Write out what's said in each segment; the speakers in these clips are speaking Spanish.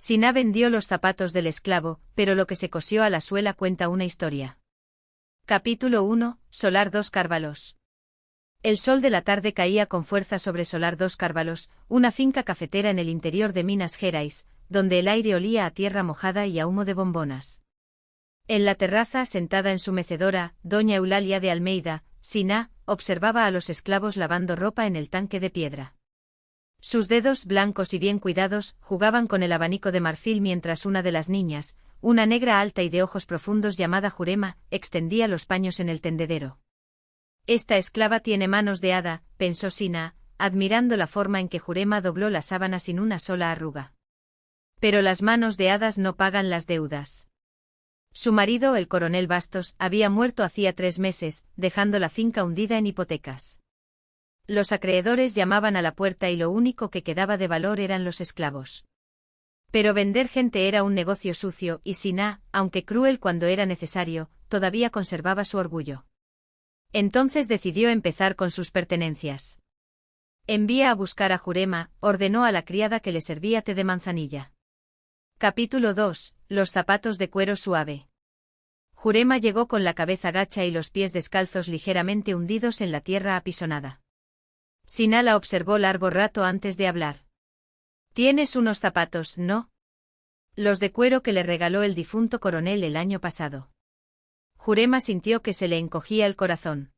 Siná vendió los zapatos del esclavo, pero lo que se cosió a la suela cuenta una historia. Capítulo 1, Solar dos Cárvalos. El sol de la tarde caía con fuerza sobre Solar dos Cárvalos, una finca cafetera en el interior de Minas Gerais, donde el aire olía a tierra mojada y a humo de bombonas. En la terraza, sentada en su mecedora, doña Eulalia de Almeida, Siná, observaba a los esclavos lavando ropa en el tanque de piedra. Sus dedos, blancos y bien cuidados, jugaban con el abanico de marfil mientras una de las niñas, una negra alta y de ojos profundos llamada Jurema, extendía los paños en el tendedero. Esta esclava tiene manos de hada, pensó Siná, admirando la forma en que Jurema dobló la sábana sin una sola arruga. Pero las manos de hadas no pagan las deudas. Su marido, el coronel Bastos, había muerto hacía 3 meses, dejando la finca hundida en hipotecas. Los acreedores llamaban a la puerta y lo único que quedaba de valor eran los esclavos. Pero vender gente era un negocio sucio y Siná, aunque cruel cuando era necesario, todavía conservaba su orgullo. Entonces decidió empezar con sus pertenencias. Envía a buscar a Jurema, ordenó a la criada que le servía té de manzanilla. Capítulo 2, Los zapatos de cuero suave. Jurema llegó con la cabeza gacha y los pies descalzos ligeramente hundidos en la tierra apisonada. Siná la observó largo rato antes de hablar. «Tienes unos zapatos, ¿no? Los de cuero que le regaló el difunto coronel el año pasado». Jurema sintió que se le encogía el corazón.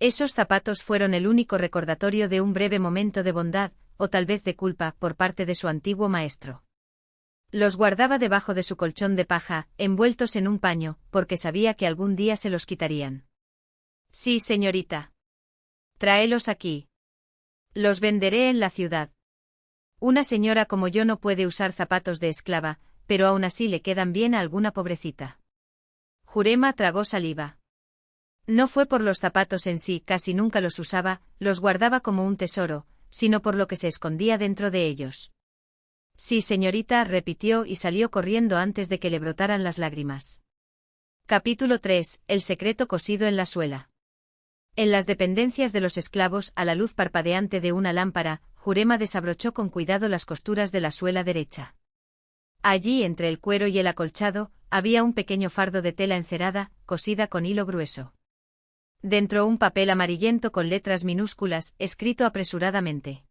Esos zapatos fueron el único recordatorio de un breve momento de bondad, o tal vez de culpa, por parte de su antiguo maestro. Los guardaba debajo de su colchón de paja, envueltos en un paño, porque sabía que algún día se los quitarían. «Sí, señorita. Tráelos aquí. Los venderé en la ciudad. Una señora como yo no puede usar zapatos de esclava, pero aún así le quedan bien a alguna pobrecita». Jurema tragó saliva. No fue por los zapatos en sí, casi nunca los usaba, los guardaba como un tesoro, sino por lo que se escondía dentro de ellos. «Sí, señorita», repitió y salió corriendo antes de que le brotaran las lágrimas. Capítulo 3, El secreto cosido en la suela. En las dependencias de los esclavos, a la luz parpadeante de una lámpara, Jurema desabrochó con cuidado las costuras de la suela derecha. Allí, entre el cuero y el acolchado, había un pequeño fardo de tela encerada, cosida con hilo grueso. Dentro un papel amarillento con letras minúsculas, escrito apresuradamente.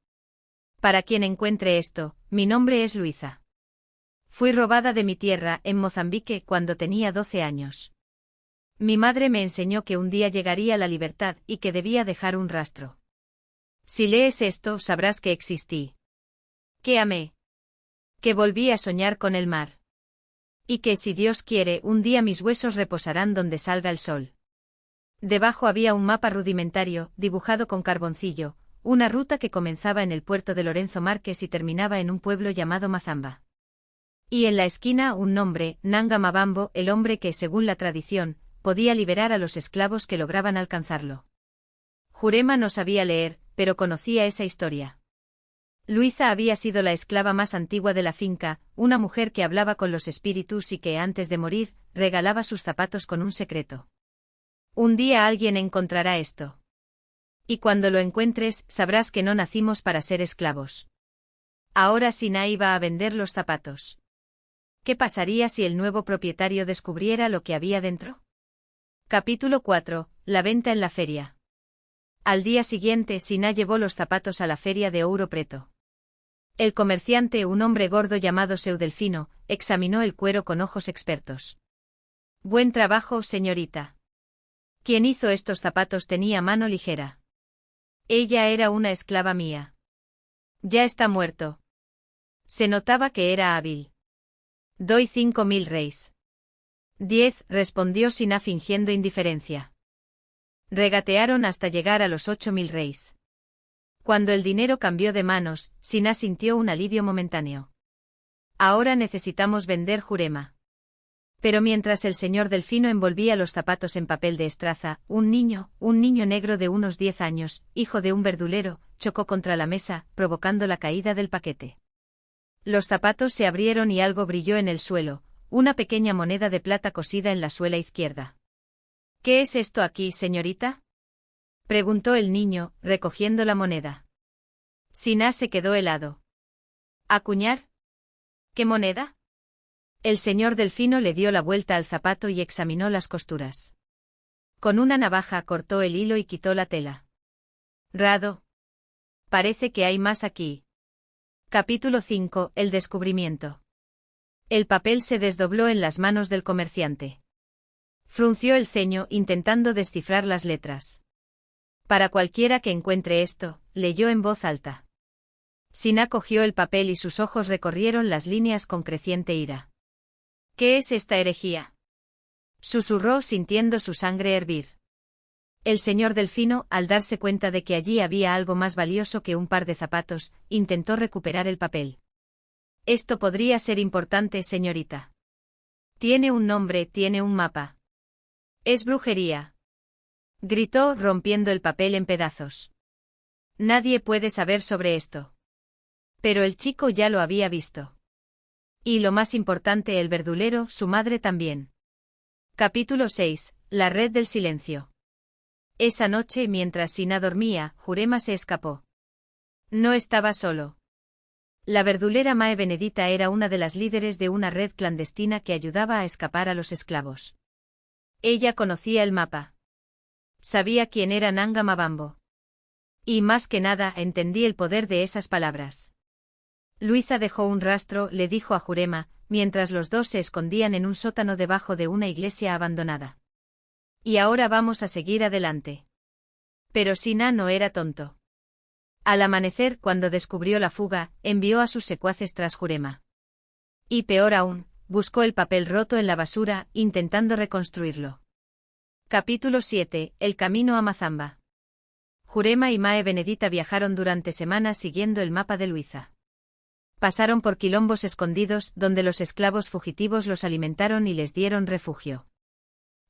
«Para quien encuentre esto, mi nombre es Luisa. Fui robada de mi tierra, en Mozambique, cuando tenía 12 años. Mi madre me enseñó que un día llegaría la libertad y que debía dejar un rastro. Si lees esto, sabrás que existí. Que amé. Que volví a soñar con el mar. Y que, si Dios quiere, un día mis huesos reposarán donde salga el sol». Debajo había un mapa rudimentario, dibujado con carboncillo, una ruta que comenzaba en el puerto de Lorenzo Márquez y terminaba en un pueblo llamado Mazamba. Y en la esquina un nombre, Nanga Mabambo, el hombre que, según la tradición, podía liberar a los esclavos que lograban alcanzarlo. Jurema no sabía leer, pero conocía esa historia. Luisa había sido la esclava más antigua de la finca, una mujer que hablaba con los espíritus y que, antes de morir, regalaba sus zapatos con un secreto. Un día alguien encontrará esto. Y cuando lo encuentres, sabrás que no nacimos para ser esclavos. Ahora Siná iba a vender los zapatos. ¿Qué pasaría si el nuevo propietario descubriera lo que había dentro? Capítulo 4, La venta en la feria. Al día siguiente, Siná llevó los zapatos a la feria de Ouro Preto. El comerciante, un hombre gordo llamado Seu Delfino, examinó el cuero con ojos expertos. «Buen trabajo, señorita. Quien hizo estos zapatos tenía mano ligera. Ella era una esclava mía. Ya está muerto. Se notaba que era hábil. Doy 5.000 reis». 10, respondió Siná fingiendo indiferencia. Regatearon hasta llegar a los 8.000 reis. Cuando el dinero cambió de manos, Siná sintió un alivio momentáneo. «Ahora necesitamos vender Jurema». Pero mientras el señor Delfino envolvía los zapatos en papel de estraza, un niño negro de unos 10 años, hijo de un verdulero, chocó contra la mesa, provocando la caída del paquete. Los zapatos se abrieron y algo brilló en el suelo, una pequeña moneda de plata cosida en la suela izquierda. «¿Qué es esto aquí, señorita?», preguntó el niño, recogiendo la moneda. Siná se quedó helado. «¿Acuñar?». ¿Qué moneda? El señor Delfino le dio la vuelta al zapato y examinó las costuras. Con una navaja cortó el hilo y quitó la tela. Rado. Parece que hay más aquí. Capítulo 5. El descubrimiento. El papel se desdobló en las manos del comerciante. Frunció el ceño intentando descifrar las letras. Para cualquiera que encuentre esto, leyó en voz alta. Sina cogió el papel y sus ojos recorrieron las líneas con creciente ira. ¿Qué es esta herejía? Susurró sintiendo su sangre hervir. El señor Delfino, al darse cuenta de que allí había algo más valioso que un par de zapatos, intentó recuperar el papel. Esto podría ser importante, señorita. Tiene un nombre, tiene un mapa. Es brujería. Gritó, rompiendo el papel en pedazos. Nadie puede saber sobre esto. Pero el chico ya lo había visto. Y lo más importante, el verdulero, su madre también. Capítulo 6. La red del silencio. Esa noche, mientras Sina dormía, Jurema se escapó. No estaba solo. La verdulera Mae Benedita era una de las líderes de una red clandestina que ayudaba a escapar a los esclavos. Ella conocía el mapa. Sabía quién era Nanga Mabambo. Y más que nada, entendí el poder de esas palabras. Luisa dejó un rastro, le dijo a Jurema, mientras los dos se escondían en un sótano debajo de una iglesia abandonada. Y ahora vamos a seguir adelante. Pero Sina no era tonto. Al amanecer, cuando descubrió la fuga, envió a sus secuaces tras Jurema. Y peor aún, buscó el papel roto en la basura, intentando reconstruirlo. Capítulo 7. El camino a Mazamba. Jurema y Mae Benedita viajaron durante semanas siguiendo el mapa de Luisa. Pasaron por quilombos escondidos, donde los esclavos fugitivos los alimentaron y les dieron refugio.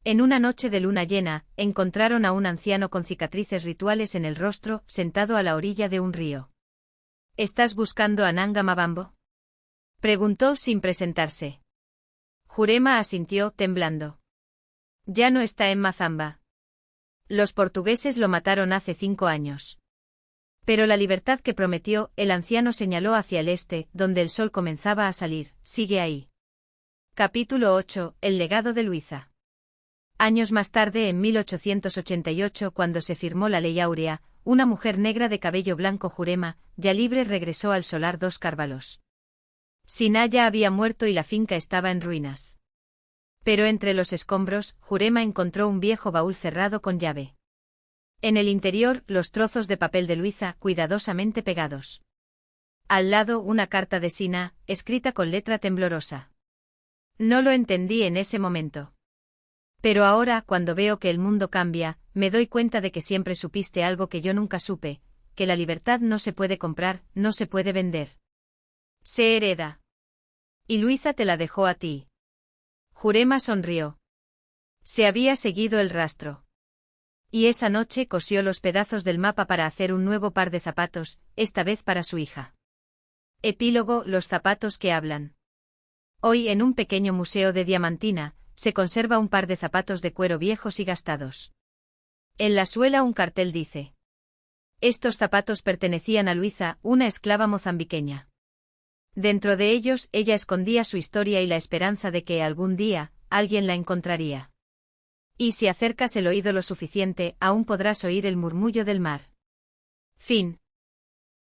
En una noche de luna llena, encontraron a un anciano con cicatrices rituales en el rostro, sentado a la orilla de un río. ¿Estás buscando a Nanga Mabambo? Preguntó sin presentarse. Jurema asintió, temblando. Ya no está en Mazamba. Los portugueses lo mataron hace 5 años. Pero la libertad que prometió, el anciano señaló hacia el este, donde el sol comenzaba a salir, sigue ahí. Capítulo 8. El legado de Luisa. Años más tarde, en 1888, cuando se firmó la Ley Áurea, una mujer negra de cabello blanco, Jurema, ya libre, regresó al solar dos Cárvalos. Sina ya había muerto y la finca estaba en ruinas. Pero entre los escombros, Jurema encontró un viejo baúl cerrado con llave. En el interior, los trozos de papel de Luisa, cuidadosamente pegados. Al lado, una carta de Sina, escrita con letra temblorosa. No lo entendí en ese momento. Pero ahora, cuando veo que el mundo cambia, me doy cuenta de que siempre supiste algo que yo nunca supe, que la libertad no se puede comprar, no se puede vender. Se hereda. Y Luisa te la dejó a ti. Jurema sonrió. Se había seguido el rastro. Y esa noche cosió los pedazos del mapa para hacer un nuevo par de zapatos, esta vez para su hija. Epílogo: los zapatos que hablan. Hoy, en un pequeño museo de Diamantina, se conserva un par de zapatos de cuero viejos y gastados. En la suela un cartel dice: estos zapatos pertenecían a Luisa, una esclava mozambiqueña. Dentro de ellos, ella escondía su historia y la esperanza de que, algún día, alguien la encontraría. Y si acercas el oído lo suficiente, aún podrás oír el murmullo del mar. Fin.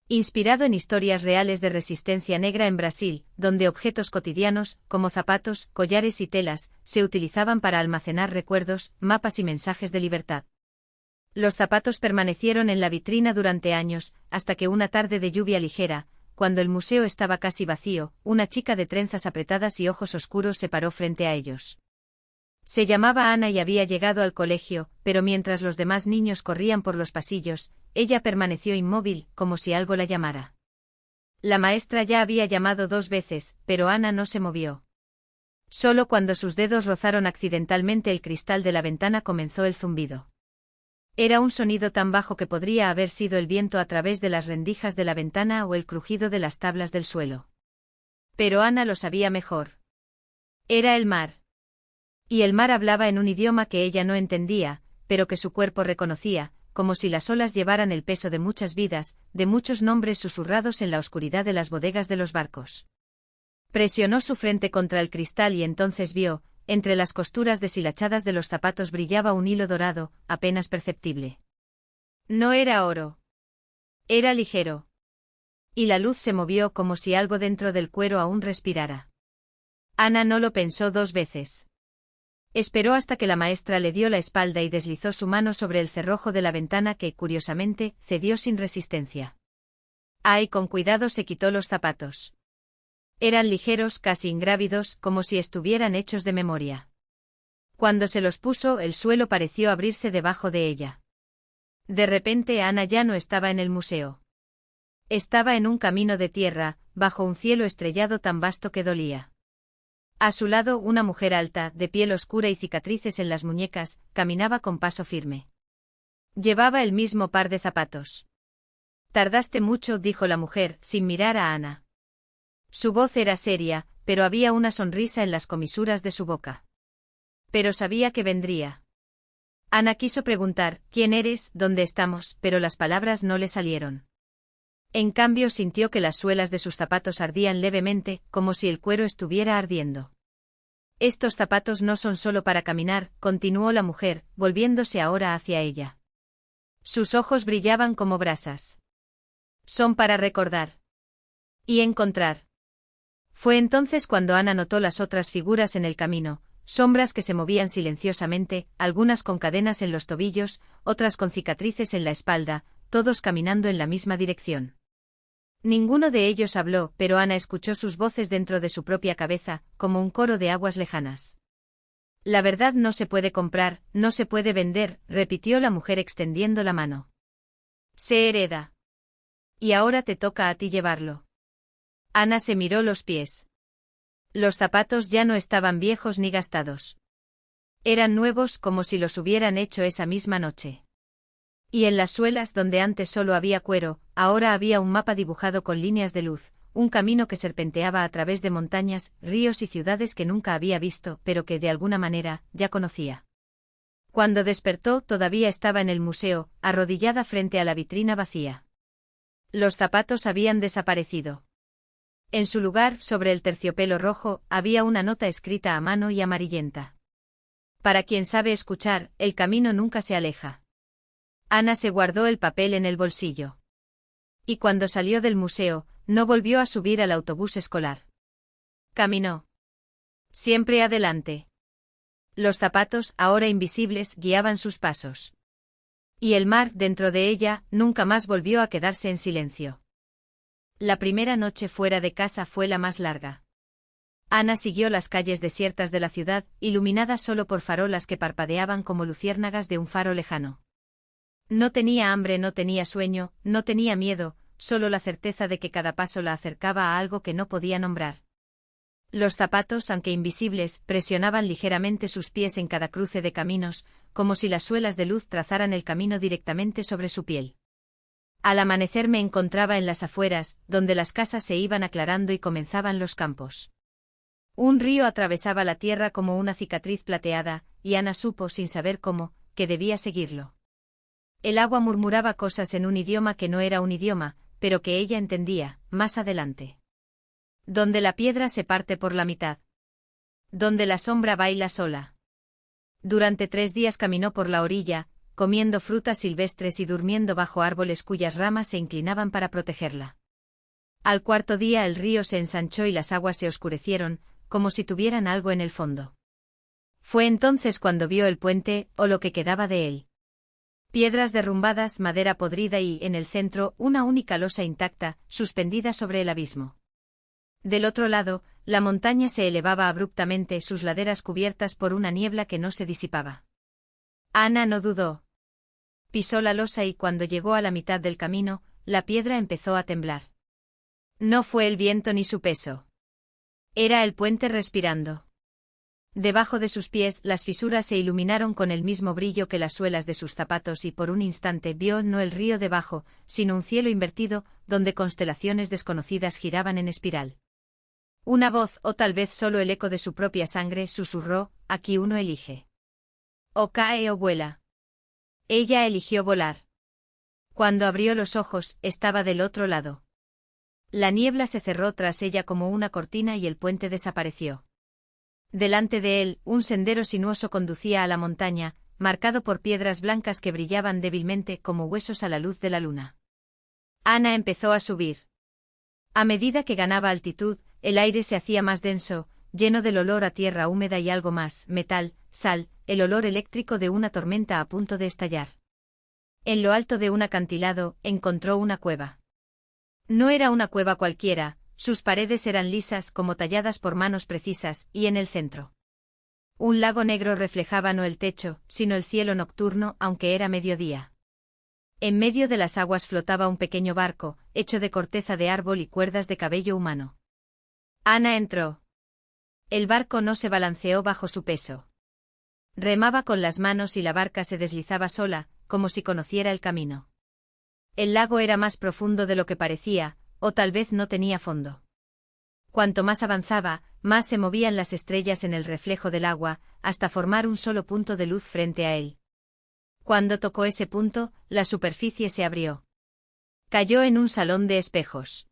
Inspirado en historias reales de resistencia negra en Brasil, donde objetos cotidianos, como zapatos, collares y telas, se utilizaban para almacenar recuerdos, mapas y mensajes de libertad. Los zapatos permanecieron en la vitrina durante años, hasta que una tarde de lluvia ligera, cuando el museo estaba casi vacío, una chica de trenzas apretadas y ojos oscuros se paró frente a ellos. Se llamaba Ana y había llegado al colegio, pero mientras los demás niños corrían por los pasillos, ella permaneció inmóvil, como si algo la llamara. La maestra ya había llamado 2 veces, pero Ana no se movió. Solo cuando sus dedos rozaron accidentalmente el cristal de la ventana comenzó el zumbido. Era un sonido tan bajo que podría haber sido el viento a través de las rendijas de la ventana o el crujido de las tablas del suelo. Pero Ana lo sabía mejor. Era el mar. Y el mar hablaba en un idioma que ella no entendía, pero que su cuerpo reconocía, como si las olas llevaran el peso de muchas vidas, de muchos nombres susurrados en la oscuridad de las bodegas de los barcos. Presionó su frente contra el cristal y entonces vio, entre las costuras deshilachadas de los zapatos brillaba un hilo dorado, apenas perceptible. No era oro. Era ligero. Y la luz se movió como si algo dentro del cuero aún respirara. Ana no lo pensó dos veces. Esperó hasta que la maestra le dio la espalda y deslizó su mano sobre el cerrojo de la ventana que, curiosamente, cedió sin resistencia. Ay, con cuidado se quitó los zapatos. Eran ligeros, casi ingrávidos, como si estuvieran hechos de memoria. Cuando se los puso, el suelo pareció abrirse debajo de ella. De repente Ana ya no estaba en el museo. Estaba en un camino de tierra, bajo un cielo estrellado tan vasto que dolía. A su lado, una mujer alta, de piel oscura y cicatrices en las muñecas, caminaba con paso firme. Llevaba el mismo par de zapatos. Tardaste mucho, dijo la mujer, sin mirar a Ana. Su voz era seria, pero había una sonrisa en las comisuras de su boca. Pero sabía que vendría. Ana quiso preguntar, ¿quién eres, dónde estamos?, pero las palabras no le salieron. En cambio sintió que las suelas de sus zapatos ardían levemente, como si el cuero estuviera ardiendo. Estos zapatos no son solo para caminar, continuó la mujer, volviéndose ahora hacia ella. Sus ojos brillaban como brasas. Son para recordar. Y encontrar. Fue entonces cuando Ana notó las otras figuras en el camino, sombras que se movían silenciosamente, algunas con cadenas en los tobillos, otras con cicatrices en la espalda, todos caminando en la misma dirección. Ninguno de ellos habló, pero Ana escuchó sus voces dentro de su propia cabeza, como un coro de aguas lejanas. La verdad no se puede comprar, no se puede vender, repitió la mujer extendiendo la mano. Se hereda. Y ahora te toca a ti llevarlo. Ana se miró los pies. Los zapatos ya no estaban viejos ni gastados. Eran nuevos como si los hubieran hecho esa misma noche. Y en las suelas donde antes solo había cuero, ahora había un mapa dibujado con líneas de luz, un camino que serpenteaba a través de montañas, ríos y ciudades que nunca había visto, pero que de alguna manera, ya conocía. Cuando despertó, todavía estaba en el museo, arrodillada frente a la vitrina vacía. Los zapatos habían desaparecido. En su lugar, sobre el terciopelo rojo, había una nota escrita a mano y amarillenta. Para quien sabe escuchar, el camino nunca se aleja. Ana se guardó el papel en el bolsillo. Y cuando salió del museo, no volvió a subir al autobús escolar. Caminó. Siempre adelante. Los zapatos, ahora invisibles, guiaban sus pasos. Y el mar, dentro de ella, nunca más volvió a quedarse en silencio. La primera noche fuera de casa fue la más larga. Ana siguió las calles desiertas de la ciudad, iluminadas solo por farolas que parpadeaban como luciérnagas de un faro lejano. No tenía hambre, no tenía sueño, no tenía miedo, solo la certeza de que cada paso la acercaba a algo que no podía nombrar. Los zapatos, aunque invisibles, presionaban ligeramente sus pies en cada cruce de caminos, como si las suelas de luz trazaran el camino directamente sobre su piel. Al amanecer me encontraba en las afueras, donde las casas se iban aclarando y comenzaban los campos. Un río atravesaba la tierra como una cicatriz plateada, y Ana supo, sin saber cómo, que debía seguirlo. El agua murmuraba cosas en un idioma que no era un idioma, pero que ella entendía, más adelante. Donde la piedra se parte por la mitad. Donde la sombra baila sola. Durante 3 días caminó por la orilla, comiendo frutas silvestres y durmiendo bajo árboles cuyas ramas se inclinaban para protegerla. Al 4.º día el río se ensanchó y las aguas se oscurecieron, como si tuvieran algo en el fondo. Fue entonces cuando vio el puente, o lo que quedaba de él. Piedras derrumbadas, madera podrida y, en el centro, una única losa intacta, suspendida sobre el abismo. Del otro lado, la montaña se elevaba abruptamente, sus laderas cubiertas por una niebla que no se disipaba. Ana no dudó. Pisó la losa y cuando llegó a la mitad del camino, la piedra empezó a temblar. No fue el viento ni su peso. Era el puente respirando. Debajo de sus pies, las fisuras se iluminaron con el mismo brillo que las suelas de sus zapatos y por un instante vio no el río debajo, sino un cielo invertido, donde constelaciones desconocidas giraban en espiral. Una voz, o tal vez solo el eco de su propia sangre, susurró, aquí uno elige. O cae o vuela. Ella eligió volar. Cuando abrió los ojos, estaba del otro lado. La niebla se cerró tras ella como una cortina y el puente desapareció. Delante de él, un sendero sinuoso conducía a la montaña, marcado por piedras blancas que brillaban débilmente como huesos a la luz de la luna. Ana empezó a subir. A medida que ganaba altitud, el aire se hacía más denso, lleno del olor a tierra húmeda y algo más, metal, sal, el olor eléctrico de una tormenta a punto de estallar. En lo alto de un acantilado, encontró una cueva. No era una cueva cualquiera, sus paredes eran lisas como talladas por manos precisas, y en el centro. Un lago negro reflejaba no el techo, sino el cielo nocturno, aunque era mediodía. En medio de las aguas flotaba un pequeño barco, hecho de corteza de árbol y cuerdas de cabello humano. Ana entró. El barco no se balanceó bajo su peso. Remaba con las manos y la barca se deslizaba sola, como si conociera el camino. El lago era más profundo de lo que parecía, o tal vez no tenía fondo. Cuanto más avanzaba, más se movían las estrellas en el reflejo del agua, hasta formar un solo punto de luz frente a él. Cuando tocó ese punto, la superficie se abrió. Cayó en un salón de espejos.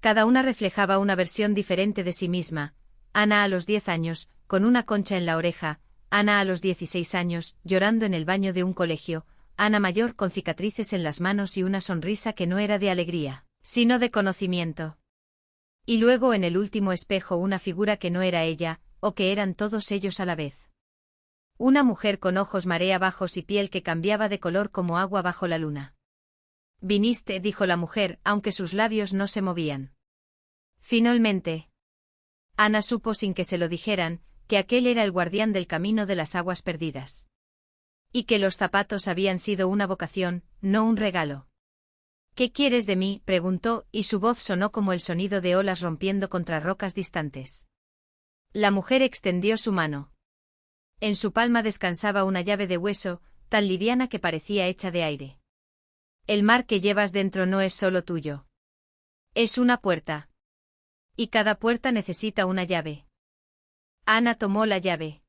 Cada una reflejaba una versión diferente de sí misma. Ana a los 10 años, con una concha en la oreja; Ana a los 16 años, llorando en el baño de un colegio; Ana mayor con cicatrices en las manos y una sonrisa que no era de alegría, sino de conocimiento. Y luego en el último espejo una figura que no era ella, o que eran todos ellos a la vez. Una mujer con ojos marea bajos y piel que cambiaba de color como agua bajo la luna. «Viniste», dijo la mujer, aunque sus labios no se movían. Finalmente. Ana supo sin que se lo dijeran, que aquel era el guardián del camino de las aguas perdidas. Y que los zapatos habían sido una vocación, no un regalo. «¿Qué quieres de mí?», preguntó, y su voz sonó como el sonido de olas rompiendo contra rocas distantes. La mujer extendió su mano. En su palma descansaba una llave de hueso, tan liviana que parecía hecha de aire. «El mar que llevas dentro no es solo tuyo. Es una puerta. Y cada puerta necesita una llave». Ana tomó la llave.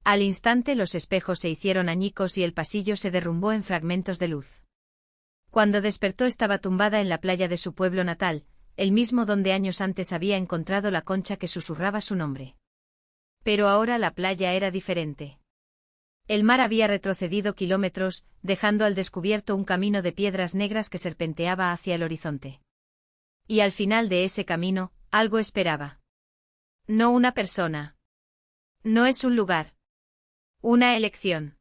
Al instante los espejos se hicieron añicos y el pasillo se derrumbó en fragmentos de luz. Cuando despertó estaba tumbada en la playa de su pueblo natal, el mismo donde años antes había encontrado la concha que susurraba su nombre. Pero ahora la playa era diferente. El mar había retrocedido kilómetros, dejando al descubierto un camino de piedras negras que serpenteaba hacia el horizonte. Y al final de ese camino, algo esperaba. No una persona. No es un lugar. Una elección.